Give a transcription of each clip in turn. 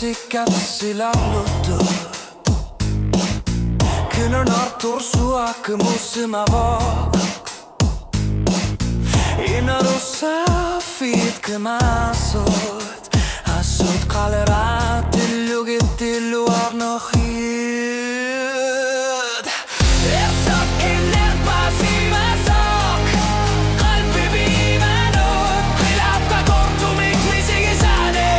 käsi laulutud. Küll on Artur su hakkamusema vaag. Innarussa fiitkõmasud. Asud kaleraat illu arnohid. Erseqqinnerpaasimasoq. Qalbi viimanud. Kõlab ka kohtumik, mis igisane.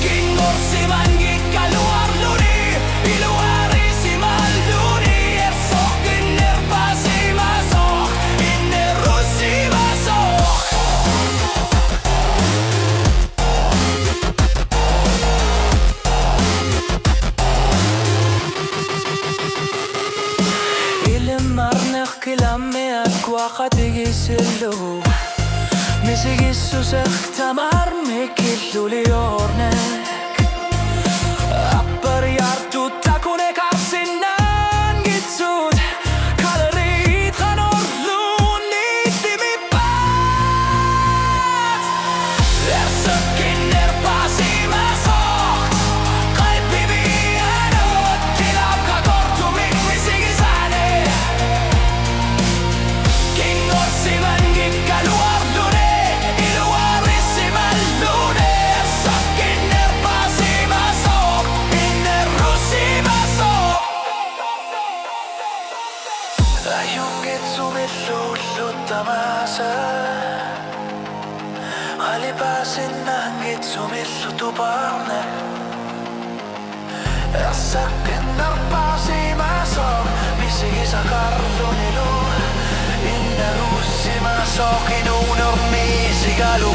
Kingorsi vangikka luarluni. Ilu ärisimalduni. Erseqqinnerpaasimasoq. Innerussimasoq. Kilamme akkuaqa tegisellu. Misikissusek tamarmi killuli ornek. Appari artu takune karsinnan kitsud. Kaleriid kanorluun niitimi paad. Erseqqinnerpaasimasoq. Qalbi viianud. Tilab ka kohtumik, mis igisane. Kingorsi vangikka luarlune. Ilu ärisimaldune. Erseqqinnerpaasimasoq. Innerussimasoq. Ajungit sumillu lutamasa. Alipasin nangit sumillu tubarne. Erseqqinnerpaasimasoq. Misigisa karlunilu. Innerussimasoq. Inuunor miisigalu.